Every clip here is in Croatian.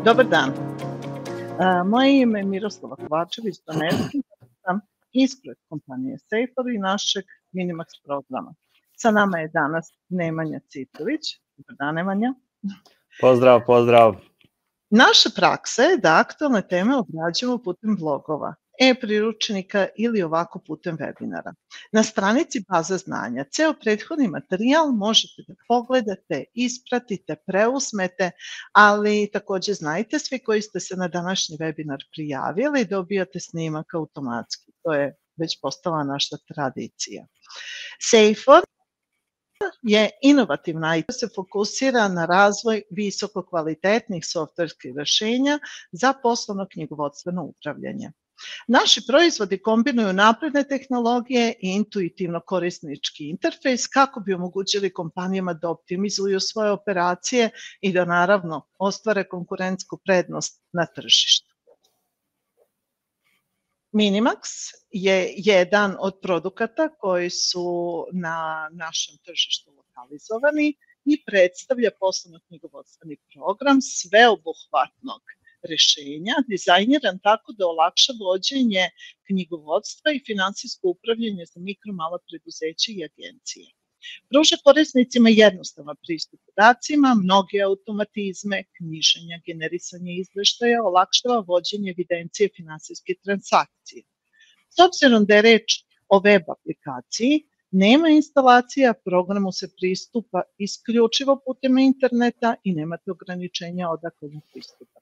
Dobar dan. Moje ime je Miroslava Kovačević-Donevski, sam ispred kompanije Safer i našeg Minimax programa. Sa nama je danas Nemanja Citović. Dobar dan, Nemanja. Pozdrav, pozdrav. Naša praksa je da aktualne teme obrađujemo putem blogova, e-priručnika ili ovako putem webinara. Na stranici Baza znanja ceo prethodni materijal možete da pogledate, ispratite, preuzmete, ali takođe znajte, svi koji ste se na današnji webinar prijavili, dobijate snimak automatski. To je već postala naša tradicija. Safer je inovativna i se fokusira na razvoj visoko kvalitetnih softverskih rešenja za poslovno knjigovodstveno upravljanje. Naši proizvodi kombinuju napredne tehnologije i intuitivno korisnički interfejs kako bi omogućili kompanijama da optimizuju svoje operacije i da naravno ostvare konkurentsku prednost na tržištu. Minimax je jedan od produkata koji su na našem tržištu lokalizovani i predstavlja poslovno-knjigovodstveni program sveobuhvatnog rešenja, dizajniran tako da olakša vođenje knjigovodstva i finansijsko upravljanje za mikro, mala preduzeća i agencije. Pruža korisnicima jednostavan pristup podacima, mnoge automatizme, knjiženja, generisanje izveštaja, olakšava vođenje evidencije finansijske transakcije. S obzirom da je reč o web aplikaciji, nema instalacija, programu se pristupa isključivo putem interneta i nemate ograničenja odakle pristupa.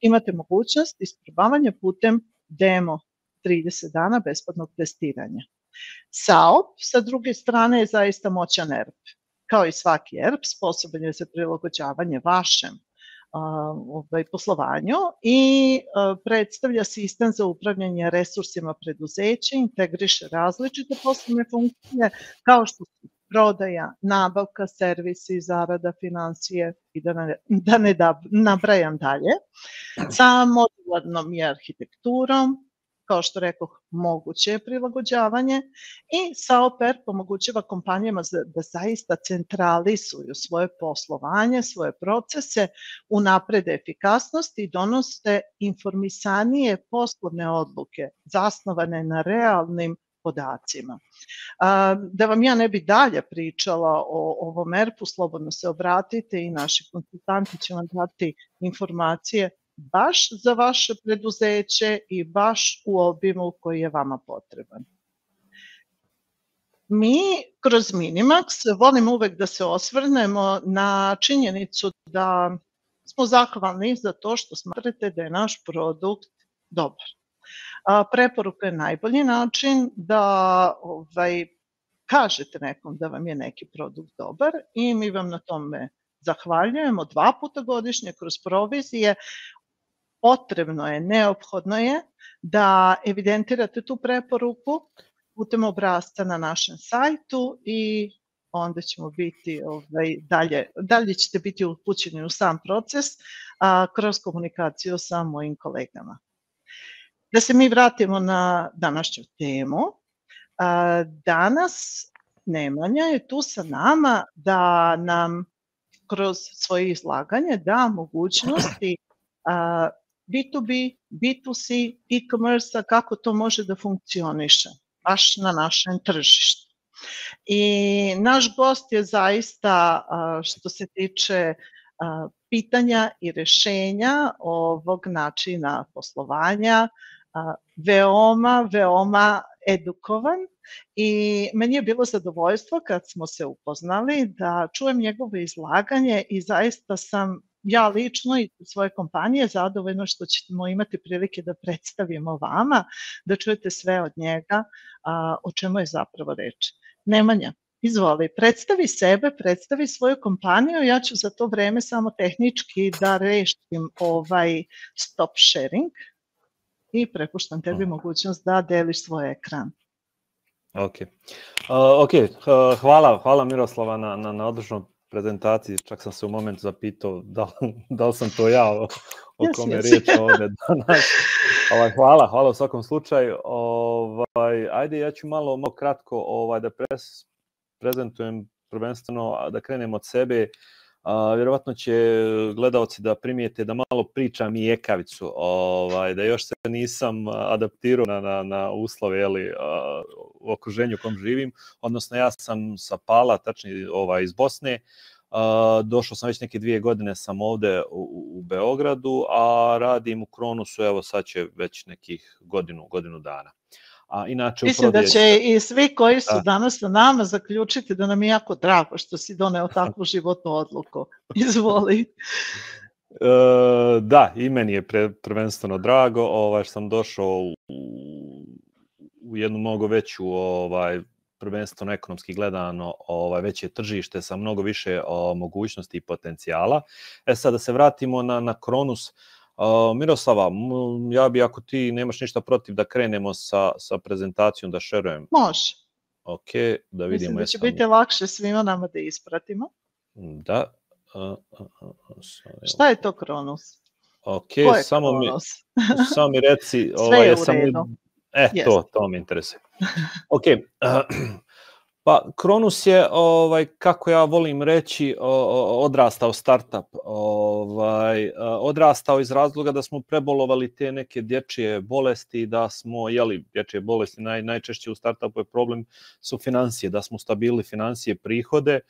Imate mogućnost isprobavanja putem demo 30 dana besplatnog testiranja. SAOP, sa druge strane, je zaista moćan ERP. Kao i svaki ERP, sposoban je za prilagođavanje vašem poslovanju i predstavlja sistem za upravljanje resursima preduzeća, integriše različite poslovne funkcije kao što su prodaja, nabavka, servisi, zarada, financije i da ne nabrajam dalje, sa modularnom i arhitekturom, kao što rekoh, moguće je prilagođavanje i SAOP-ERP omogućava kompanijama da zaista centralizuju svoje poslovanje, svoje procese, unaprede efikasnost i donose informisanije poslovne odluke zasnovane na realnim podacima. Da vam ja ne bi dalje pričala o ovom ERP-u, slobodno se obratite i naši konsultanti će vam dati informacije baš za vaše preduzeće i baš u obimu koji je vama potreban. Mi kroz Minimax volimo uvek da se osvrnemo na činjenicu da smo zahvalni za to što smatrate da je naš produkt dobar. Preporuka je najbolji način da kažete nekom da vam je neki produkt dobar i mi vam na tome zahvaljujemo 2 puta godišnje kroz provizije. Potrebno je, neophodno je da evidentirate tu preporuku putem obrasca na našem sajtu i onda ćemo biti dalje ćete biti upućeni u sam proces kroz komunikaciju sa mojim kolegama. Da se mi vratimo na današnju temu. Danas Nemanja je tu sa nama da nam kroz svoje izlaganje da mogućnosti B2B, B2C, e-commerce, kako to može da funkcioniše baš na našem tržištu. I naš gost je zaista, što se tiče pitanja i rešenja ovog načina poslovanja, veoma edukovan i meni je bilo zadovoljstvo kad smo se upoznali da čujem njegovo izlaganje i zaista sam ja lično i svoje kompanije zadovoljno što ćemo imati prilike da predstavimo vama, da čujete sve od njega o čemu je zapravo reč. Nemanja, izvoli, predstavi sebe, predstavi svoju kompaniju, ja ću za to vreme samo tehnički da rešim stop sharing i prepuštam tebi mogućnost da deliš svoj ekran. Hvala Miroslava na odličnoj prezentaciji, čak sam se u momentu zapitao da li sam to ja o kome je riječ ovdje danas. Hvala u svakom slučaju. Ajde, ja ću malo kratko da prezentujem, prvenstveno da krenem od sebe. Vjerovatno će gledalci da primijete da malo pričam i ekavicu, da još se nisam adaptirao na uslove u okruženju u kom živim, odnosno ja sam sa Pala, tačnije iz Bosne. Došao sam već neke 2 godine sam ovde u Beogradu, a radim u Kronusu, evo sad će već nekih godinu dana. A inače, mislim da će i svi koji su danas na nama zaključiti da nam je jako drago što si doneo takvu životnu odluku. Izvoli. Da, i meni je prvenstveno drago što sam došao u jednu mnogo veću, prvenstveno ekonomski gledano, veće tržište sa mnogo više mogućnosti i potencijala. Sad da se vratimo na Kronus. Miroslava, ja bi, ako ti nemaš ništa protiv, da krenemo sa prezentacijom, da šerujem. Može. Ok, da vidimo. Mislim da će biti lakše svima nama da ispratimo. Da. Šta je to Kronus? Ok, samo mi reci. Sve je u redu. To me interesuje. Ok, pa Kronus je, kako ja volim reći, odrastao startup. Odrastao iz razloga da smo prebolovali te neke dječje bolesti, da smo, dječje bolesti najčešće u startupu je problem su financije, da smo stabilni financije, prihode,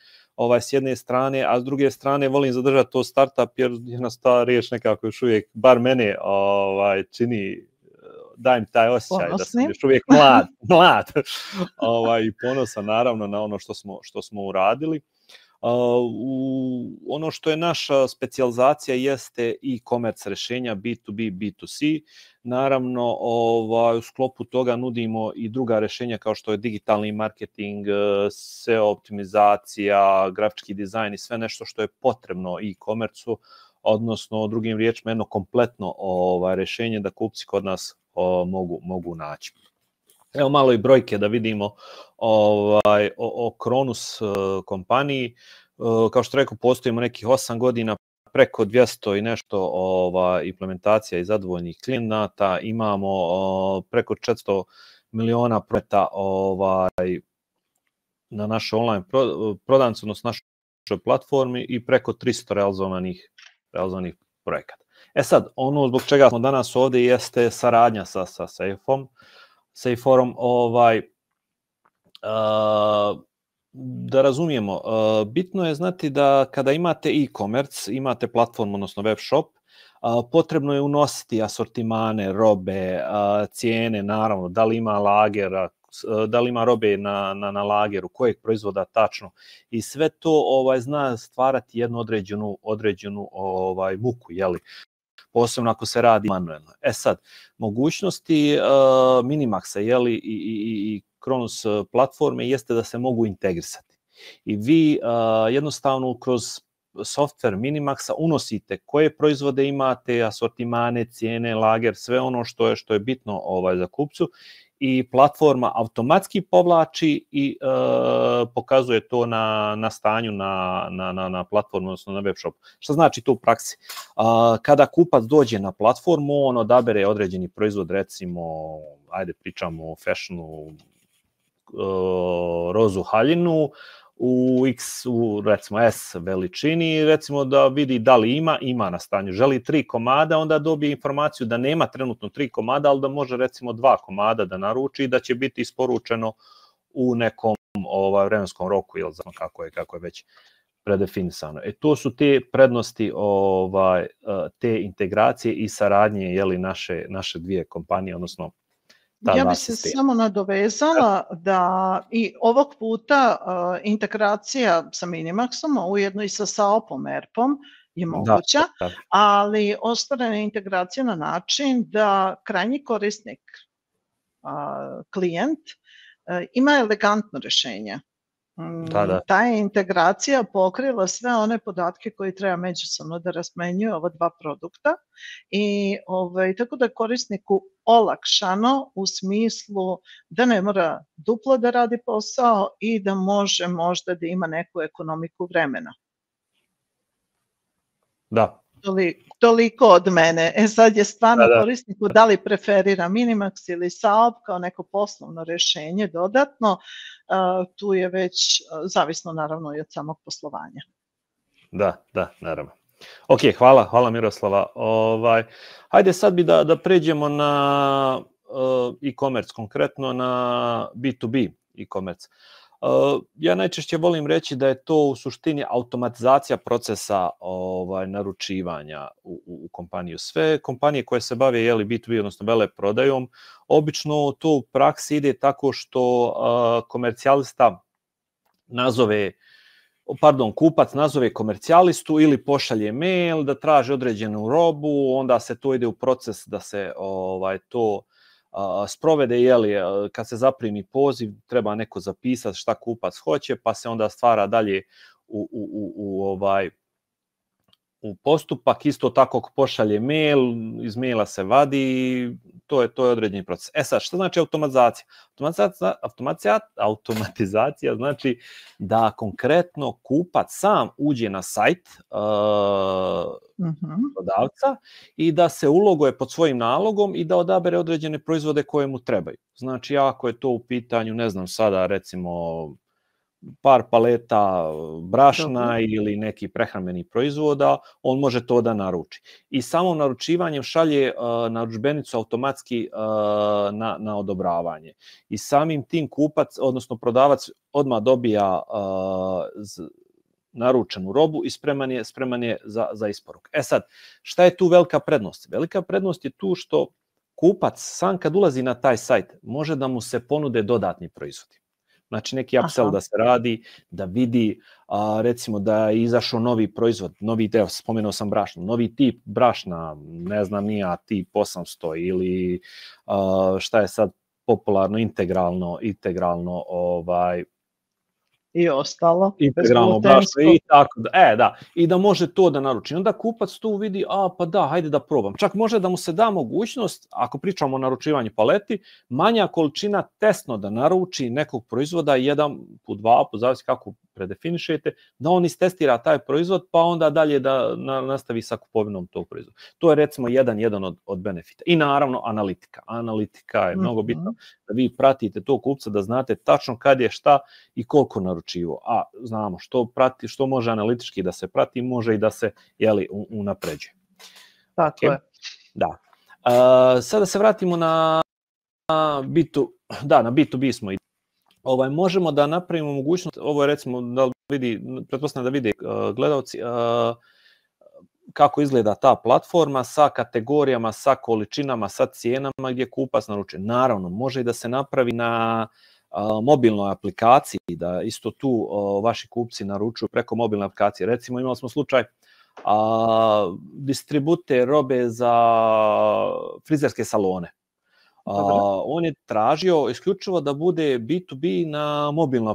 s jedne strane, a s druge strane volim zadržati to startup jer jedna ta riječ nekako još uvijek, bar mene, čini, dajem taj osjećaj da sam još uvijek mlad i ponosan naravno na ono što smo uradili. Ono što je naša specijalizacija jeste e-commerce rješenja B2B, B2C. Naravno, u sklopu toga nudimo i druga rješenja kao što je digitalni marketing, SEO optimizacija, grafički dizajn i sve nešto što je potrebno e-commerce-u, odnosno drugim riječima jedno kompletno rješenje da kupci kod nas mogu naći. Evo malo i brojke da vidimo o Kronus kompaniji. Kao što rekao, postojimo nekih 8 godina, preko 200 i nešto implementacija i zadovoljnih klijenata. Imamo preko 400 miliona prometa na našoj online prodavnici, odnosno našoj platformi i preko 300 realizovanih projekata. Sad, ono zbog čega smo danas ovdje jeste saradnja sa Seiforom. Da razumijemo, bitno je znati da kada imate e-commerce, imate platformu, odnosno web shop, potrebno je unositi asortimane, robe, cijene, naravno, da li ima lagera, da li ima robe na lageru, kojeg proizvoda tačno. I sve to zna stvarati jednu određenu muku, posebno ako se radi manuelno. Sad, mogućnosti Minimaxa i Kronus platforme jeste da se mogu integrisati. I vi jednostavno kroz software Minimaxa unosite koje proizvode imate, asortimane, cijene, lager, sve ono što je bitno za kupcu i platforma automatski povlači i pokazuje to na stanju na platformu, odnosno na web shopu. Šta znači to u praksi? Kada kupac dođe na platformu, on odabere određeni proizvod, recimo, ajde pričamo o fashionu, rozu haljinu, u recimo S veličini, recimo da vidi da li ima na stanju. Želi 3 komada, onda dobije informaciju da nema trenutno 3 komada, ali da može recimo 2 komada da naruči i da će biti isporučeno u nekom vremenskom roku ili znam kako je već predefinisano. To su te prednosti te integracije i saradnje naše dvije kompanije, odnosno ja bih se samo nadovezala da i ovog puta integracija sa Minimaxom, a ujedno i sa SAOP-om, ERP-om je moguća, ali ostvarena je integracija na način da krajnji korisnik, klijent, ima elegantno rješenje. Ta je integracija pokrila sve one podatke koje treba međusobno da razmenjuju ova dva produkta i tako da je korisniku olakšano u smislu da ne mora duplo da radi posao i da može možda da ima neku ekonomiku vremena. Da. Toliko od mene. Sad je stvarno korisniku da li preferira Minimax ili SAOP kao neko poslovno rješenje dodatno. Tu je već zavisno naravno i od samog poslovanja. Da, naravno. Ok, hvala Miroslava. Hajde sad bi da pređemo na e-commerce, konkretno na B2B e-commerce. Ja najčešće volim reći da je to u suštini automatizacija procesa naručivanja u kompaniju. Sve kompanije koje se bave B2B, odnosno veleprodajom, obično to u praksi ide tako što komercijalista kupac nazove komercijalistu ili pošalje mail da traži određenu robu, onda se to ide u proces da se to sprovede, kad se zaprimi poziv, treba neko zapisati šta kupac hoće, pa se onda stvara dalje u postupak, isto tako ako pošalje mail, iz maila se vadi, to je određeni proces. Sad, šta znači automatizacija? Automatizacija znači da konkretno kupac sam uđe na sajt prodavca i da se uloguje pod svojim nalogom i da odabere određene proizvode koje mu trebaju. Znači, ako je to u pitanju, ne znam sada, recimo par paleta brašna ili neki prehrambeni proizvoda, on može to da naruči. I samom naručivanjem šalje narudžbenicu automatski na odobravanje. I samim tim kupac, odnosno prodavac, odmah dobija naručenu robu i spreman je za isporuku. Sad, šta je tu velika prednost? Velika prednost je tu što kupac sam kad ulazi na taj sajt može da mu se ponude dodatni proizvodi. Znači neki upsell da se radi, da vidi recimo da je izašao novi proizvod, spomenuo sam brašno, novi tip brašna, ne znam nija, tip 800 ili šta je sad popularno, integralno i ostalo. Integralno brašno i tako da. I da može to da naruči. Onda kupac tu vidi, pa da, hajde da probam. Čak može da mu se da mogućnost, ako pričamo o naručivanju paleti, manja količina testno da naruči nekog proizvoda, 1 put, 2 put, zavisi kako predefinišete, da on istestira taj proizvod, pa onda dalje da nastavi sa kupovinom tog proizvoda. To je recimo jedan od benefita. I naravno analitika. Analitika je mnogo bitna da vi pratite tog kupca, da znate tačno kad je šta i koliko naručivo. A znamo što može analitički da se prati, može i da se unapređuje. Tako je. Da. Sada se vratimo na B2B smo i možemo da napravimo mogućnost, ovo je recimo da vidi, pretpostavljam da vide gledalci, kako izgleda ta platforma sa kategorijama, sa količinama, sa cijenama gdje kupac naručuje. Naravno, može i da se napravi na mobilnoj aplikaciji, da isto tu vaši kupci naručuju preko mobilne aplikacije. Recimo imali smo slučaj distributer robe za frizerske salone. On je tražio isključivo da bude B2B na mobilnoj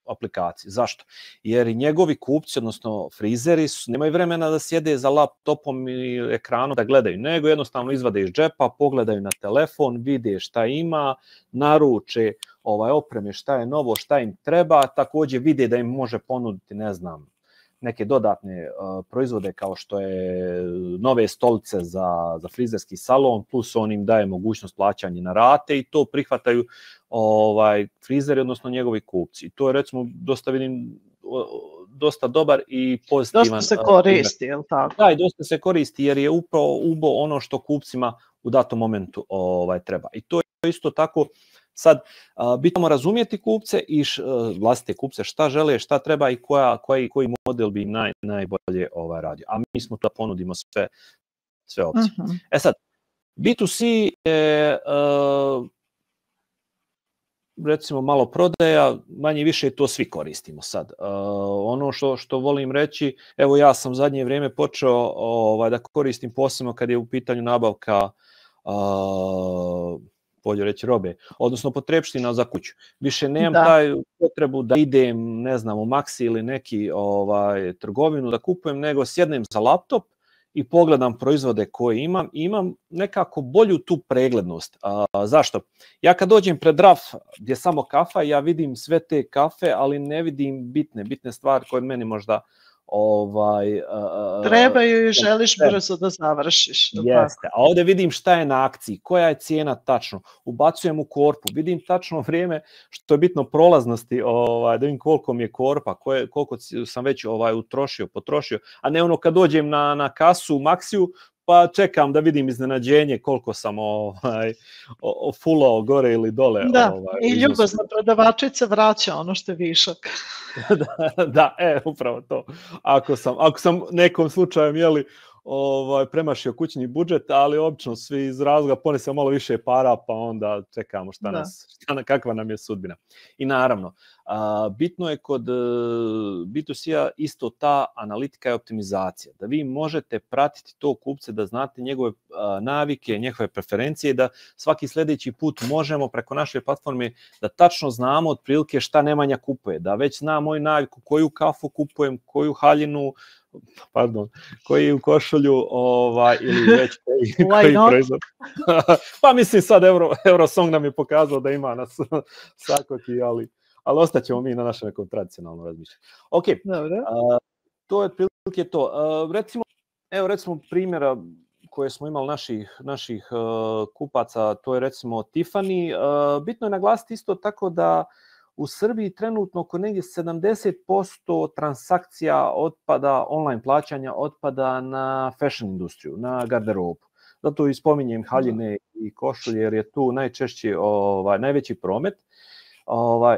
aplikaciji. Zašto? Jer njegovi kupci, odnosno frizeri, nemaju vremena da sjede za laptopom i ekranom da gledaju, nego jednostavno izvade iz džepa, pogledaju na telefon, vide šta ima, naruče opreme šta je novo, šta im treba, također vide da im može ponuditi, ne znam, neke dodatne proizvode kao što je nove stolice za frizerski salon, plus on im daje mogućnost plaćanja na rate i to prihvataju frizeri, odnosno njegovi kupci. To je recimo dosta dobar i pozitivan. Dosta se koristi, je li tako? Da, i dosta se koristi jer je upravo ono što kupcima u datom momentu treba. I to je isto tako. Sad, bitno razumjeti kupce i vlastite kupce šta žele, šta treba i koji model bi najbolje radio. A mi smo da ponudimo sve opcije. Sad, B2C je recimo malo prodaja, manje više to svi koristimo sad. Ono što volim reći, evo ja sam zadnje vrijeme počeo da koristim posebno kad je u pitanju nabavka bolje reći robe, odnosno potrepština za kuću. Više nemam taj potrebu da idem, ne znam, u Maxi ili neki trgovinu da kupujem, nego sjednem za laptop i pogledam proizvode koje imam i imam nekako bolju tu preglednost. Zašto? Ja kad dođem pred raf gdje je samo kafa, ja vidim sve te kafe, ali ne vidim bitne stvari koje meni možda Trebaju i želiš brzo da završiš. Jeste, a ovdje vidim šta je na akciji, koja je cijena tačno, ubacujem u korpu, vidim tačno vrijeme, što je bitno prolaznosti, da vidim koliko mi je korpa, koliko sam već potrošio, a ne ono kad dođem na kasu u Maxiju, pa čekam da vidim iznenađenje koliko sam fullao gore ili dole. Da, i ljubazna prodavačica vraća ono što je višak. Da, upravo to. Ako sam nekom slučajem premašio kućni budžet, ali obično svi iz razloga ponesemo malo više para, pa onda čekamo kakva nam je sudbina. I naravno, bitno je kod B2C-a isto ta analitika i optimizacija, da vi možete pratiti to kupce, da znate njegove navike, njegove preferencije, da svaki sljedeći put možemo preko naše platforme da tačno znamo otprilike šta Nemanja kupuje, da već zna moju naviku, koju kafu kupujem, koju haljinu, koji košulju ili već koji proizvod. Pa mislim sad Eurosong nam je pokazao da ima nas svakaki, ali ostaćemo mi na našem nekom tradicionalnom razmišljanju. Ok, to je otprilike to. Recimo primjera koje smo imali naših kupaca, to je recimo Tiffany. Bitno je naglasiti isto tako da u Srbiji trenutno oko negdje 70% transakcija otpada, online plaćanja otpada na fashion industriju, na garderobu. Zato i spominjem haljine i košulje jer je tu najčešće najveći promet.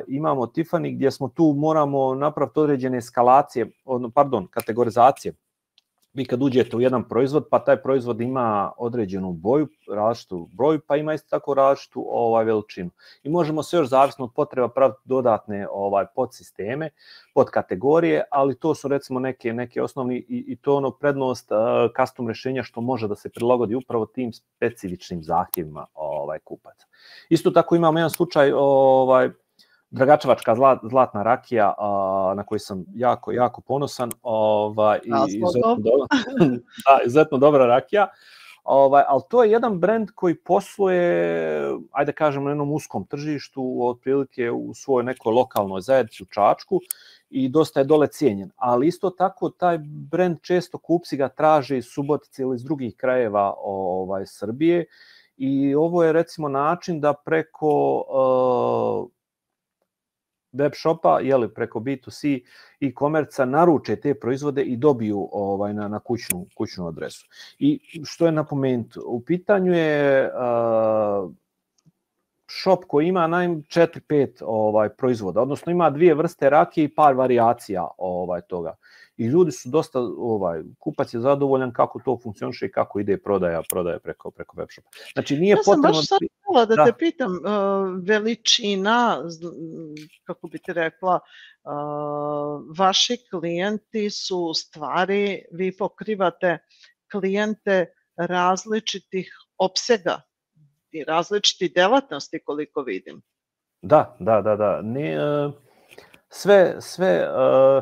Imamo Tiffany gdje smo tu moramo napraviti određene kategorizacije. Vi kad uđete u jedan proizvod, pa taj proizvod ima određenu boju, različitu broju, pa ima isto tako različitu veličinu. I možemo se još zavisno od potreba praviti dodatne podsisteme, podkategorije, ali to su recimo neke osnovni i to ono prednost custom rješenja što može da se prilagodi upravo tim specifičnim zahtjevima kupaca. Isto tako imamo jedan slučaj Dragačevačka zlatna rakija na koju sam jako ponosan i izuzetno dobra rakija, ali to je jedan brend koji posluje, ajde kažemo, na jednom uskom tržištu, otprilike u svojoj nekoj lokalnoj zajednici u Čačku i dosta je dole cijenjen, ali isto tako taj brend često kupci ga traže iz Subotice ili iz drugih krajeva Srbije i ovo je recimo način da preko web shopa, preko B2C e-commerce naruče te proizvode i dobiju na kućnu adresu. I što je napomenuti, u pitanju je shop koji ima 4-5 proizvoda, odnosno ima 2 vrste rakije i par varijacija toga. I ljudi su dosta, kupac je zadovoljan kako to funkcioniše i kako ide prodaja preko web shopa. Znači nije potrebno... Ja sam baš sad htjela da te pitam, veličina, kako bi ti rekla, vaši klijenti su u stvari, vi pokrivate klijente različitih opsega i različitih delatnosti koliko vidim. Da. Sve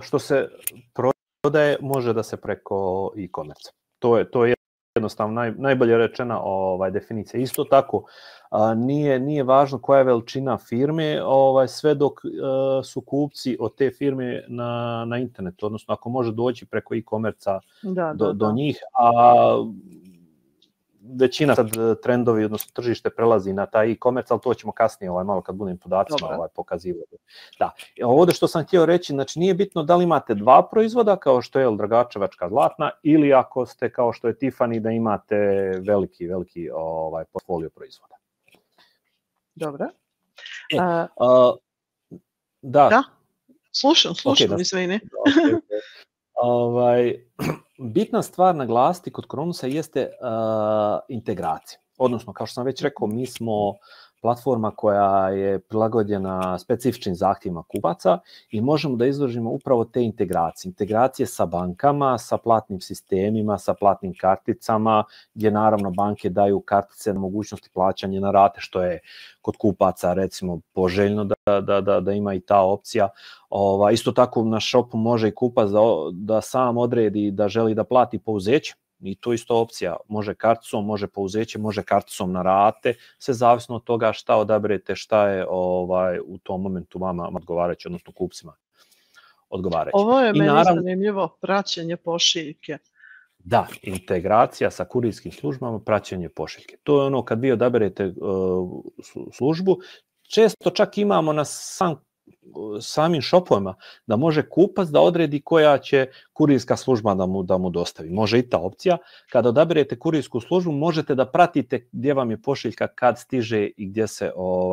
što se prodaje može da se preko e-commerce. To je jednostavno najbolje rečena definicija. Isto tako, nije važno koja je veličina firme, sve dok su kupci od te firme na internetu, odnosno ako može doći preko e-commerce do njih, a većina sad trendovi, odnosno tržište prelazi na taj e-commerce, ali to ćemo kasnije malo kad budem podacima pokazivati. Da, ovdje što sam htio reći, znači nije bitno da li imate 2 proizvoda, kao što je Dragačevačka zlatna, ili ako ste kao što je Tiffany da imate veliki portfolio proizvoda. Dobro. Da. Slušam, izvini. Bitna stvar naglasiti kod Kronusa jeste integracija. Odnosno, kao što sam već rekao, mi smo platforma koja je prilagođena specifičnim zahtjevima kupaca i možemo da izvršimo upravo te integracije. Integracije sa bankama, sa platnim sistemima, sa platnim karticama, gdje naravno banke daju kartice na mogućnosti plaćanja na rate, što je kod kupaca recimo poželjno da ima i ta opcija. Isto tako na shopu može i kupac da sam odredi da želi da plati pouzeće. I to isto opcija, može karticom, može pouzeće, može karticom na rate, sve zavisno od toga šta odaberete, šta je u tom momentu vama odgovarajuće, odnosno kupcima odgovarajuće. Ovo je I meni naravno, zanimljivo, praćenje pošiljke. da, integracija sa kurirskim službama, praćenje pošiljke. To je ono kad vi odaberete službu, često čak imamo na samim shopovima da može kupac da odredi koja će kurirska služba da mu dostavi. Može i ta opcija. Kada odaberete kurirsku službu, možete da pratite gdje vam je pošiljka, kad stiže i gdje se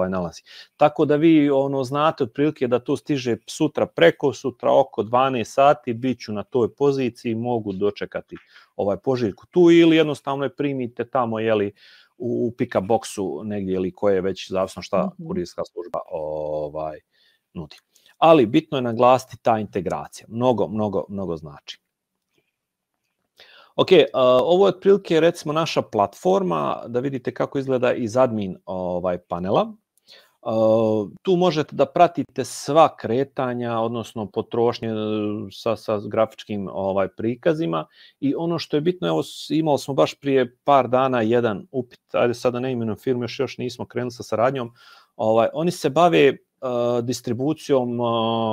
nalazi. Tako da vi znate otprilike da to stiže sutra, preko sutra, oko 12 sati, bit ću na toj poziciji, mogu dočekati pošiljku tu ili jednostavno je primite tamo, jeli, u pick-up boxu negdje ili koje je već zavisno šta kurirska služba nudi. Ali bitno je naglasiti ta integracija. Mnogo znači. Ok, ovo je otprilike recimo naša platforma, da vidite kako izgleda iz admin panela. Tu možete da pratite sva kretanja, odnosno potrošnje sa grafičkim prikazima i ono što je bitno, evo imali smo baš prije par dana jedan upit, ajde sada ne imenujem firmu, još nismo krenuli sa saradnjom, oni se bave distribucijom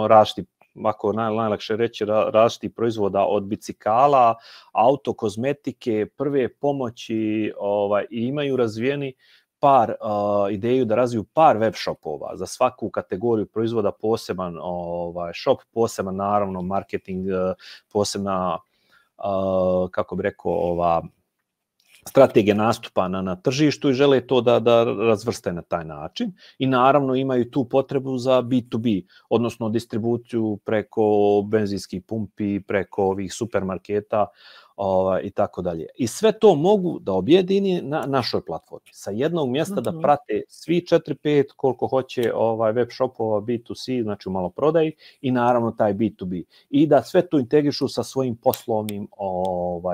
različitih, ako najlakše reći, različitih proizvoda od bicikala, auto, kozmetike, prve pomoći i imaju razvijeni ideju da razviju par web shopova za svaku kategoriju proizvoda, poseban shop, poseban naravno marketing, posebna, kako bi rekao, strategije nastupa na tržištu i žele to da razvrste na taj način. I naravno imaju tu potrebu za B2B, odnosno distribuciju preko benzinskih pumpi, preko ovih supermarketa i tako dalje. I sve to mogu da objedini na našoj platformi. Sa jednog mjesta da prate svi 4-5 koliko hoće web shopova B2C, znači u maloprodaji, i naravno taj B2B. I da sve to integrišu sa svojim poslovnim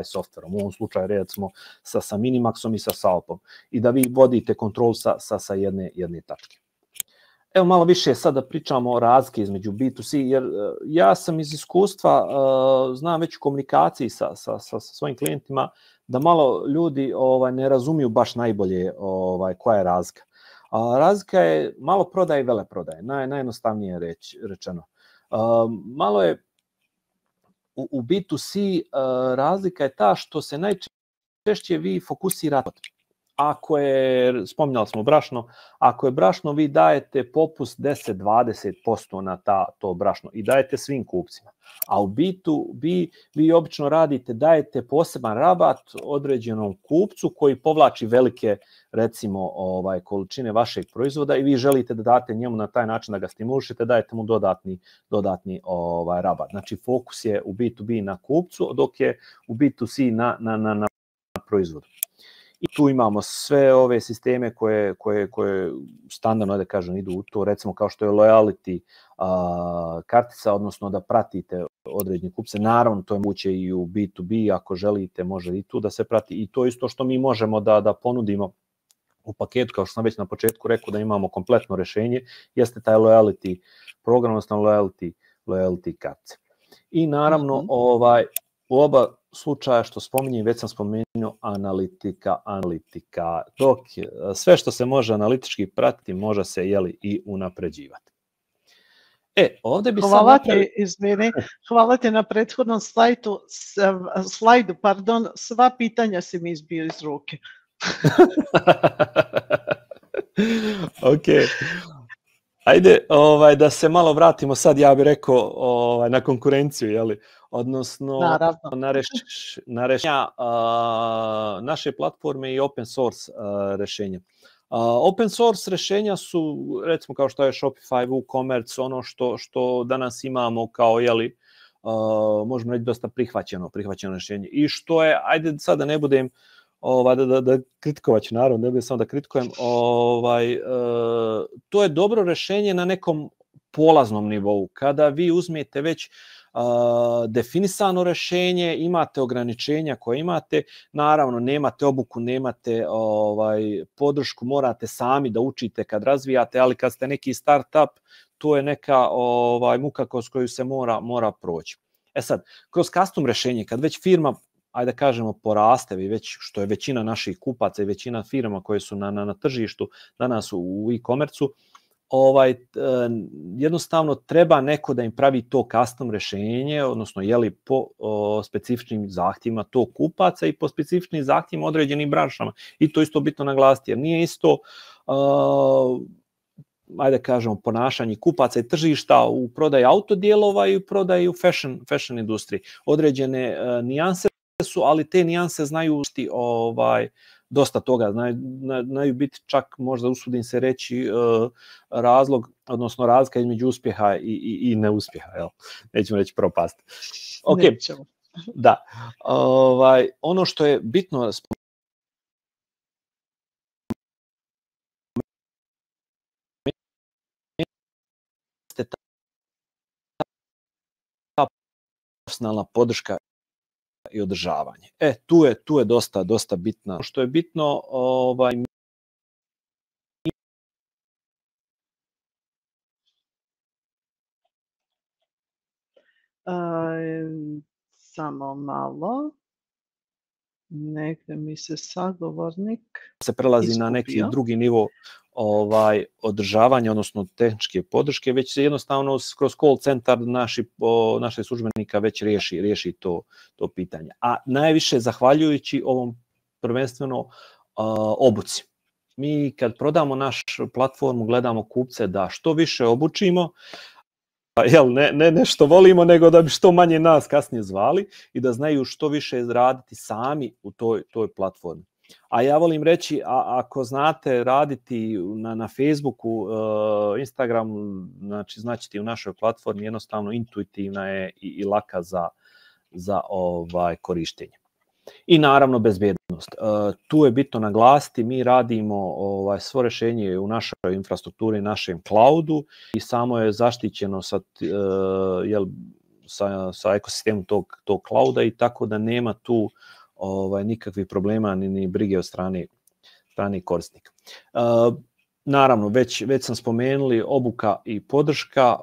softverom. U ovom slučaju recimo sa Minimaxom i sa Salpom. I da vi vodite kontrol sa jedne tačke. Evo malo više sad da pričamo o razlike između B2C, jer ja sam iz iskustva, znam već u komunikaciji sa svojim klijentima, da malo ljudi ne razumiju baš najbolje koja je razlika. Razlika je malo prodaje i veleprodaje, najjednostavnije rečeno. Malo je u B2C razlika je ta što se najčešće vi fokusirate. Ako je, spominjali smo brašno, ako je brašno, vi dajete popust 10-20% na to brašno i dajete svim kupcima. A u B2B vi obično dajete poseban rabat određenom kupcu koji povlači velike, recimo, količine vašeg proizvoda i vi želite da date njemu na taj način da ga stimulišete, dajete mu dodatni rabat. Znači, fokus je u B2B na kupcu, dok je u B2C na proizvodu. I tu imamo sve ove sisteme koje standardno, da kažem, idu u to, recimo kao što je loyalty kartica, odnosno da pratite određene kupce. Naravno, to je moguće i u B2B, ako želite, može i tu da se prati. I to isto što mi možemo da ponudimo u paketu, kao što sam već na početku rekao da imamo kompletno rešenje, jeste taj loyalty program, odnosno loyalty kartice. I naravno, u oba slučaja što spominjem, već sam spomenuo analitika, dok sve što se može analitički pratiti može se i unapređivati. Ovdje bi hvala ti na prethodnom slajdu, sva pitanja si mi izbio iz ruke. Ok. Ajde da se malo vratimo sad, ja bih rekao, na konkurenciju, odnosno na rešenja naše platforme i open source rešenja. Open source rešenja su, recimo kao što je Shopify, WooCommerce, ono što danas imamo kao, možemo reći, dosta prihvaćeno rešenje. I što je, ajde sad da ne budem, da kritikovat ću, naravno, ne budem samo da kritikujem, to je dobro rešenje na nekom polaznom nivou. Kada vi uzmete već definisano rešenje, imate ograničenja koje imate, naravno nemate obuku, nemate podršku, morate sami da učite kad razvijate, ali kad ste neki startup, to je neka muka kroz koju se mora proći. Sad, kroz custom rešenje, kad već firma, ajde da kažemo, poraste, već što je većina naših kupaca i većina firma koje su na tržištu danas u e-commerce-u, jednostavno treba neko da im pravi to custom rešenje, odnosno po specifičnim zahtjevima to kupaca i po specifičnim zahtjevima određenim branšama. I to isto bitno naglasiti, jer nije isto ajde kažemo, ponašanje kupaca i tržišta u prodaji autodijelova i u prodaji u fashion industriji. Određene nijanse su, ali te nijanse znaju dosta toga, znaju biti čak, možda usudim se reći, razlog, odnosno razlika između uspjeha i neuspjeha, nećemo reći propast. Ok, da. Ono što je bitno ta profesionalna podrška i održavanje. Tu je dosta bitna. Što je bitno, samo malo. Negdje mi se sagovornik se prelazi na neki drugi nivo održavanja, odnosno tehničke podrške, već se jednostavno kroz call centar naših službenika već riješi to pitanje. A najviše zahvaljujući ovom prvenstveno obuci. Mi kad prodamo našu platformu gledamo kupce da što više obučimo, ne nešto volimo, nego da bi što manje nas kasnije zvali i da znaju što više raditi sami u toj platformi. A ja volim reći, ako znate raditi na Facebooku, Instagramu, znači u našoj platformi jednostavno intuitivna je i laka za korištenje. I naravno bezbednost. Tu je bitno naglasiti, mi radimo svo rješenje u našoj infrastrukturi, našem cloudu i samo je zaštićeno sa ekosistemom tog clouda i tako da nema tu nikakvih problema ni brige od strane korisnika. Naravno, već sam spomenuli obuka i podrška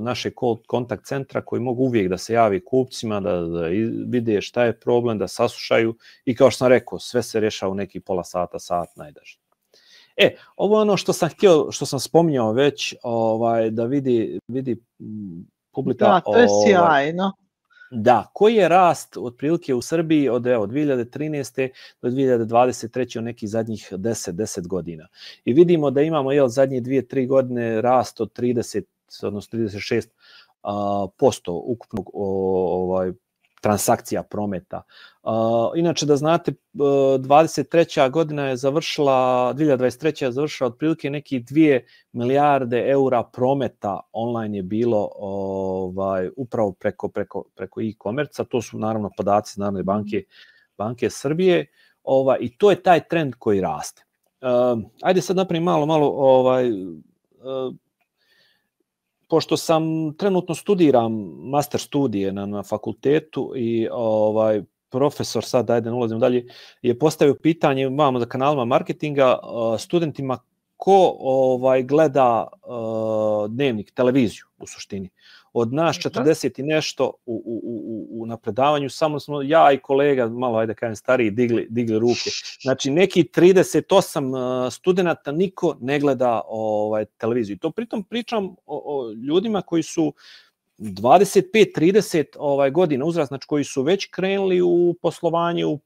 naše kontakt centra koji mogu uvijek da se javi kupcima, da vide šta je problem, da saslušaju i kao što sam rekao, sve se rješava u neki pola sata, sat najdaže. Ovo je ono što sam htio, što sam spominjao već, da vidi publika. Da, to je sjajno. Da, koji je rast otprilike u Srbiji od 2013. do 2023. u nekih zadnjih 10 godina. I vidimo da imamo zadnje 2-3 godine rast od 30, odnosno 36% ukupnog transakcija prometa. Inače da znate, 2023. godina je završila, 2023. je završila otprilike neki 2 milijarde eura prometa online je bilo upravo preko e-commerce-a. To su naravno podaci iz Narodne banke Srbije i to je taj trend koji raste. Ajde sad napravim malo pošto sam trenutno studiram master studije na fakultetu i profesor, sad ajde ne ulazim dalje, je postavio pitanje, imamo za kanalima marketinga, studentima ko gleda dnevnik, televiziju u suštini. Od nas 40 i nešto na predavanju, samo smo ja i kolega, malo ajde kažem stariji, digli ruke. Znači neki 38 studenata niko ne gleda televiziju. To pritom pričam o ljudima koji su 25-30 godina uzrast, znači koji su već krenuli u poslovanje, u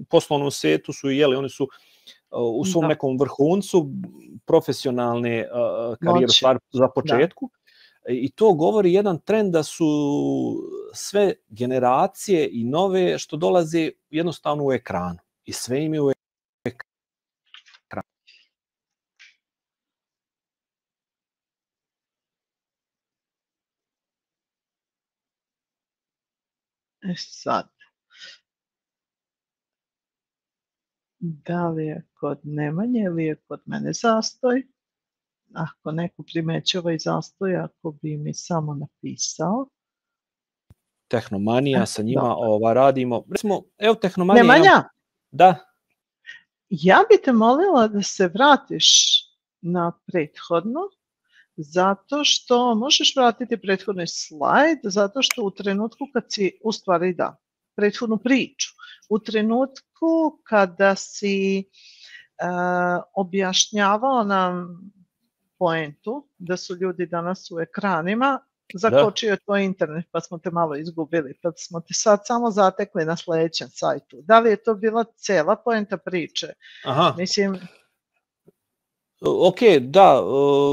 poslovnom svijetu su oni su u svom nekom vrhuncu profesionalne karijere za početku. I to govori jedan trend da su sve generacije i nove što dolaze jednostavno u ekranu. I sve im je u ekranu. Sad. Da li je kod Nemanje ili je kod mene zastoj? Ako neko primeći ovaj zastoj, ako bi mi samo napisao. Tehnomanija, sa njima radimo. Recimo, evo Tehnomanija. Nemanja? Da. Ja bi te molila da se vratiš na prethodno, zato što možeš vratiti prethodni slajd, zato što u trenutku kad si, u stvari da, prethodnu priču, u trenutku kada si objašnjavao nam poentu da su ljudi danas u ekranima, zakočio je to internet pa smo te malo izgubili, pa smo te sad samo zatekli na sljedećem sajtu. Da li je to bila cijela poenta priče? Aha. Mislim... Ok, da,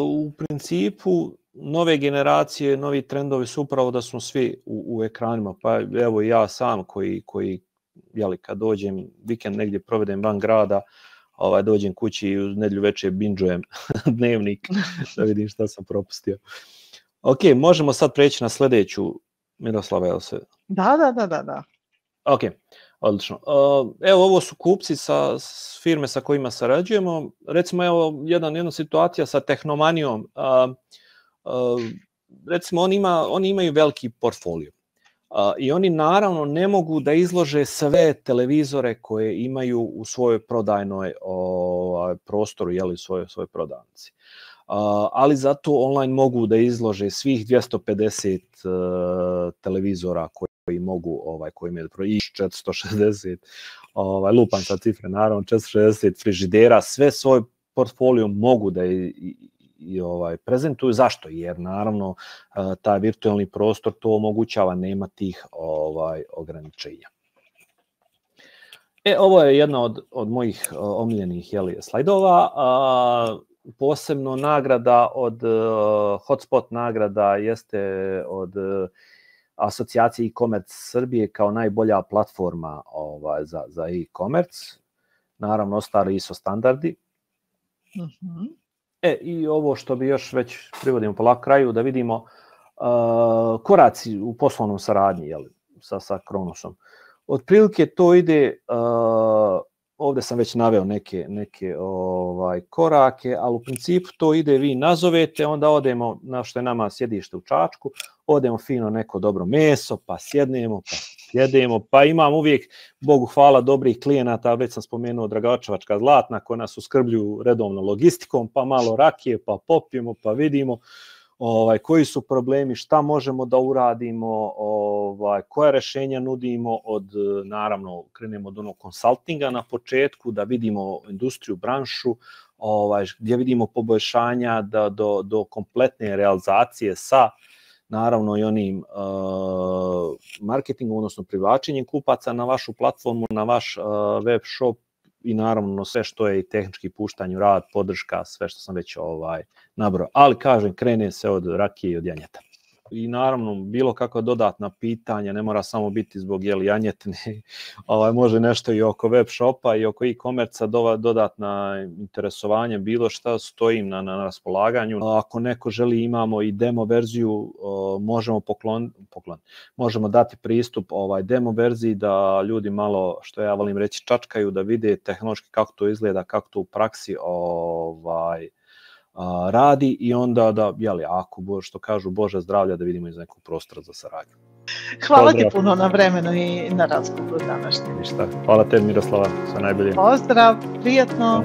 u principu nove generacije, novi trendovi su upravo da smo svi u ekranima, pa evo ja sam koji jeli, kad dođem vikend negdje provedem van grada, dođem kući i u nedjelju večer binđujem dnevnik da vidim šta sam propustio. Ok, možemo sad preći na sljedeću, Miroslava, jel se? Da. Ok, odlično. Evo, ovo su kupci sa firme sa kojima sarađujemo. Recimo, evo, jedna situacija sa Tehnomanijom. Recimo, oni imaju veliki portfolio. I oni naravno ne mogu da izlože sve televizore koje imaju u svojoj prodajnoj prostoru, jeli, svojoj prodavnici. Ali zato online mogu da izlože svih 250 televizora koji mogu, koji imaju i 460, lupam sa cifre, naravno 460 frižidera, sve svoj portfolio mogu da prezentuju. Zašto? Jer naravno taj virtualni prostor to omogućava, nema tih ograničenja. Ovo je jedna od mojih omiljenih slajdova. Posebno nagrada od Hotspot nagrada jeste od asocijacije e-commerce Srbije kao najbolja platforma za e-commerce. Naravno, ostali ISO standardi. I ovo što bi još već privodimo polako kraju, da vidimo koraci u poslovnom saradnji sa Kronosom. Otprilike to ide, ovdje sam već naveo neke korake, ali u principu to ide, vi nazovete, onda odemo, na što je nama sjedište u Čačku, odemo fino neko dobro meso, pa sjednemo, pa jedemo, pa imam uvijek, Bogu hvala, dobrih klijenata, već sam spomenuo Dragačevačka Zlatna, koja nas uskrbljuju redovno logistikom, pa malo rakije, pa popijemo, pa vidimo koji su problemi, šta možemo da uradimo, koja rješenja nudimo, naravno, krenemo od onog konsultinga na početku, da vidimo industriju, branšu, gdje vidimo poboljšanja do kompletne realizacije sa naravno i onim marketingom, odnosno privlačenjem kupaca na vašu platformu, na vaš web shop i naravno sve što je i tehnički puštanje u rad, podrška, sve što sam već nabrojao. Ali kažem, krene se od rakije i od janjeta. I naravno, bilo kakva dodatna pitanja, ne mora samo biti zbog janjetine, može nešto i oko web shopa i oko e-commerce, dodatna interesovanja, bilo šta, stojim na raspolaganju. Ako neko želi, imamo i demo verziju, možemo dati pristup demo verziji da ljudi malo, što ja volim reći, čačkaju, da vide tehnološki kako to izgleda, kako to u praksi radi i onda da, ako što kažu, Bože zdravlja, da vidimo iz nekog prostora za saradnju. Hvala ti puno na vremenu i na razgovoru današnjem. Ništa. Hvala tebi, Miroslava, sve najbolje. Pozdrav, prijetno.